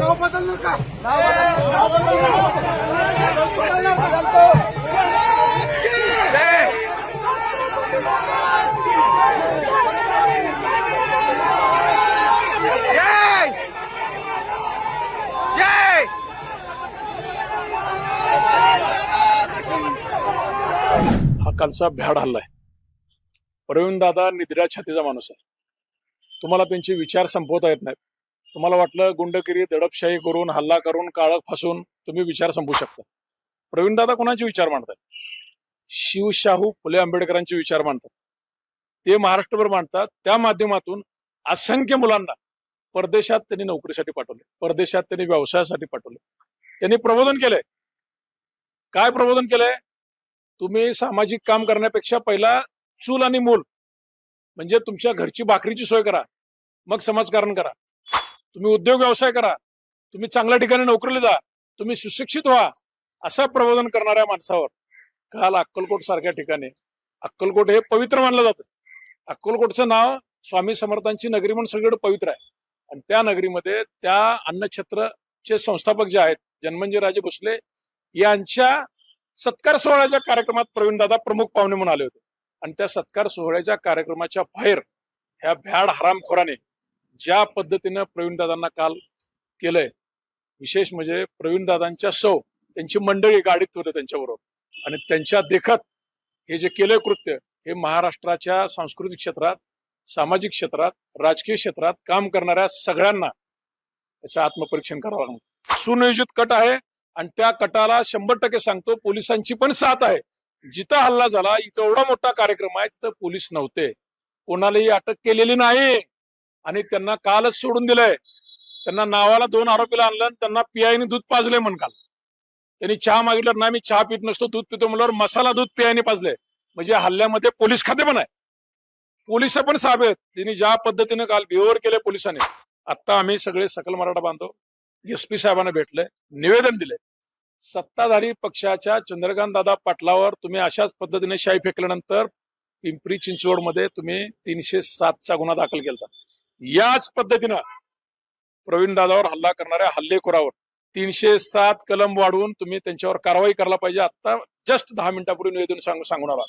हा कालचा भ्याड हल्ला आहे. प्रवीण दादा निधड्या छातीचा माणूस आहे. तुम्हाला त्यांचे विचार संपवता येत नाहीत. तुम्हाला वाटलं गुंडगिरी दडपशाही करून हल्ला करून काळं फसून तुम्ही विचार संपवू शकता. प्रवीण दादा कोणाचे विचार मांडतात? शिवशाहू फुले आंबेडकरांचे विचार मांडतात. ते महाराष्ट्रभर मांडतात. त्या माध्यमातून असंख्य मुलांना परदेशात त्यांनी नोकरीसाठी पाठवले, परदेशात त्यांनी व्यवसायासाठी पाठवले. त्यांनी प्रबोधन केलंय. काय प्रबोधन केलंय? तुम्ही सामाजिक काम करण्यापेक्षा पहिला चूल आणि मूल म्हणजे तुमच्या घरची भाकरीची सोय करा, मग समाजकारण करा. तुम्ही उद्योग व्यवसाय करा, तुम्ही चांगल्या ठिकाणी नोकरीला जा, तुम्ही सुशिक्षित व्हा, असं प्रबोधन करणाऱ्या माणसावर काल अक्कलकोट सारख्या ठिकाणी, अक्कलकोट हे पवित्र मानलं जातं. अक्कलकोटचं नाव स्वामी समर्थांची नगरी म्हणून सगळीकडे पवित्र आहे. आणि त्या नगरीमध्ये त्या अन्नछत्रचे संस्थापक जे आहेत जन्मंजीराजे भोसले यांच्या सत्कार सोहळ्याच्या कार्यक्रमात प्रवीण दादा प्रमुख पाहुणे म्हणून आले होते. आणि त्या सत्कार सोहळ्याच्या कार्यक्रमाच्या बाहेर ह्या भ्याड हरामखोराने ज्या पद्धतीनं प्रवीण दादांना काल केलंय, विशेष म्हणजे प्रवीण दादांच्या त्यांची मंडळी गाडीत होते त्यांच्याबरोबर, आणि त्यांच्या देखत हे जे केलंय कृत्य हे महाराष्ट्राच्या सांस्कृतिक क्षेत्रात, सामाजिक क्षेत्रात, राजकीय क्षेत्रात काम करणाऱ्या सगळ्यांना त्याचं आत्मपरीक्षण करावं लागतं. सुनियोजित कट आहे आणि त्या कटाला 100% सांगतो पोलिसांची पण साथ आहे. जिथं हल्ला झाला इथं एवढा मोठा कार्यक्रम आहे, तिथं पोलीस नव्हते, कोणालाही अटक केलेली नाही आणि त्यांना कालच सोडून दिलंय. त्यांना नावाला 2 आरोपीला आणलं, त्यांना पियाईने दूध पाजले म्हण. काल त्यांनी चहा मागितलं, नाही मी चहा पित नसतो दूध पितो म्हणल्यावर मसाला दूध पियाईने पाजले. म्हणजे हल्ल्यामध्ये पोलीस खाते पण आहे, पोलिस पण साहेब त्यांनी ज्या पद्धतीने काल बिहेवियर केले पोलिसांनी. आता आम्ही सगळे सकल मराठा बांधव SP साहेबांना भेटले, निवेदन दिले. सत्ताधारी पक्षाच्या चंद्रकांत दादा पाटलावर तुम्ही अशाच पद्धतीने शाई फेकल्यानंतर पिंपरी चिंचवडमध्ये तुम्ही 307चा गुन्हा दाखल केला. याच पद्धतीनं प्रवीण दादावर हल्ला करणाऱ्या हल्लेखोरावर 307 कलम वाढवून तुम्ही त्यांच्यावर कारवाई करायला पाहिजे. आता जस्ट 10 मिनिटापूर्वी निवेदन सांगून आला.